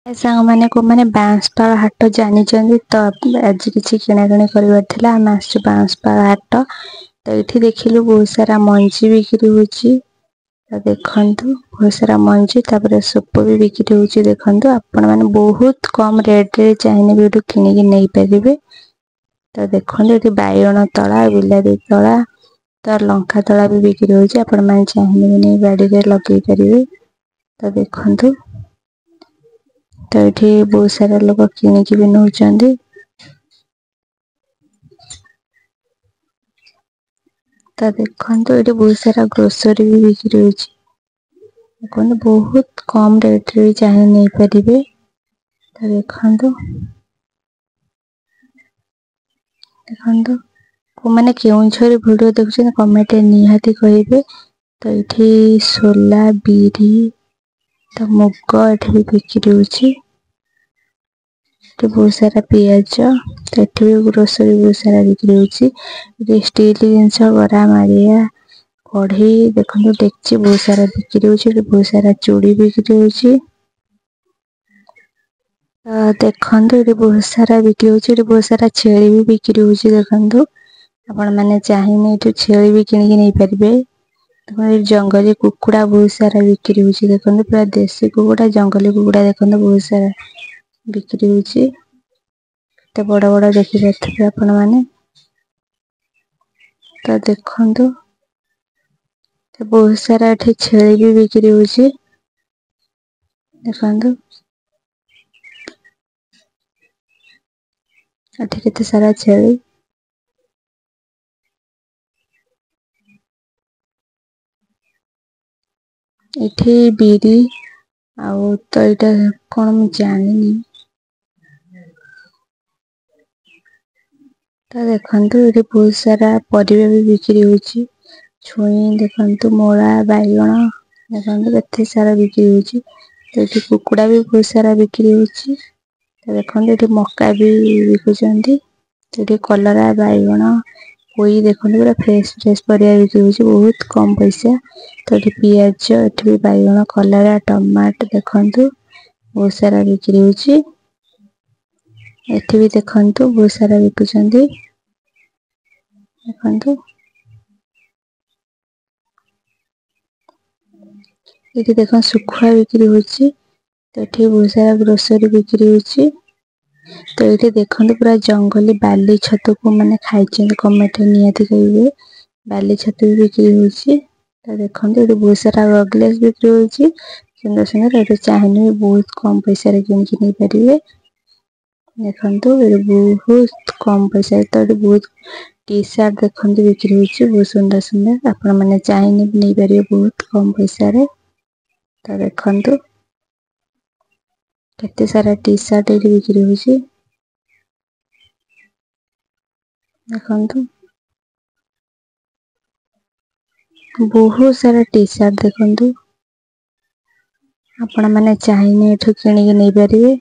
सांग मैंने को मैंने बांसपाल हाट जानी तो आज किसी किणाकिणी कर आम आस बांसपाल हाट तो ये देखिलु बहुत सारा मंजी बिक्री होची तो देखंतु बहुत सारा मंजी तापर सोप भी बिक्री होची देखंतु आपण माने बहुत कम रेट रे चाहिए भी एठू किनिकी नहीं परिबे। तो देखंतु ये बायगण तला बिलारी तला तो लंका तला भी बिक्री होची आपण माने चाहिए भी नहीं बाड़ी रे लगे परिबे। तो देखंतु तो ये बहुत सारा लोग किनिकी भी नौचंदी। तो देखंतु ये बहुत सारा ग्रोसरी भी बिक्री होची देखंतु बहुत कम रेट रे चाहिए नहीं परिबे। तो देखंतु देखंतु को माने केउं छरी वीडियो देखुछन कमेंट निहाती कहिबे। तो ये सोला बीरी तो मुग एठी भी बिक्री होची बहुत सारा पियाज तो ये भी ग्रोसरी बहुत सारा बिक्री होची स्टील जिनस गरा मारिया कढ़ी देखो डेक्ची बहुत सारा बिक्री होची बहुत सारा चूड़ी बिक्री होची। देखो ये बहुत सारा बिक्री होची बहुत सारा छेली भी बिक्री होची देखो आपण माने चाहिए ये छेली भी किनिकी नहीं परिबे। देखो जंगली कुकुड़ा बहुत सारा बिक्री होची देखो पूरा देसी कुकुड़ा जंगली कुकुड़ा देखो बहुत सारा बिक्री होची तो बड़ बड़ देखि पारे आपण माने। तो देखंतु तो बहुत सारा एठी छेली भी बिक्री होची देखंतु एठी केते सारा छेली एठी बीरी आउ तो एटा कोन मु जानिनी। तो देखंतु ये बहुत सारा परिबा भी बिक्री होची छुई देखंतु मोला बायगण देखंतु केते सारा बिक्री होची। तो ये कुकुड़ा भी बहुत सारा बिक्री होची तो देखंतु ये मक्का भी बिकुचंदी तो ये कलरा बायगण कोई देखंतु पूरा फ्रेश फ्रेश परिबा बिक्री होची बहुत कम पैसा। तो ये पियाज एठी भी बायगण कलरा टमाटर देखंतु बहुत सारा बिक्री होची एठी भी देखंतु बहुत सारा बिकुचंदी देखंतु ये देखो सुखुआ बिक्री होची तो ये बहुत सारा ग्रोसरी बिक्री होची। तो ये देखंतु पूरा जंगली बाली छतु को माने खाइछन कमेंट नियति कहिबे बाली छतु भी बिक्री होची। तो देखंतु ये बहुत सारा गगलेस बिक्री होची सुंदर सुंदर ये चाहिए बहुत कम पैसा रे किन नहीं परिबे। देखंतु ये बहुत कम पैसा तो ये बहुत टी शर्ट देखंतु बिक्री होची बहुत सुंदर सुंदर आपण माने चाहिए नहीं परिबे बहुत कम पैसा रे। तो देखंतु केते सारा टी शर्ट एठी बिक्री होची देखंतु बहुत सारा टी शर्ट देखंतु आपण माने चाहिए एठु किनिकी नहीं परिबे।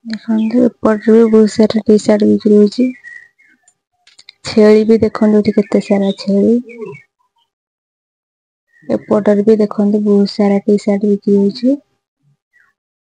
देखंतु एपट भी बहुत सारा टी शर्ट बिक्री होची छेली भी देखंतु एठी केते सारा छेली एपटर भी देखंतु बहुत सारा टी शर्ट बिक्री होची।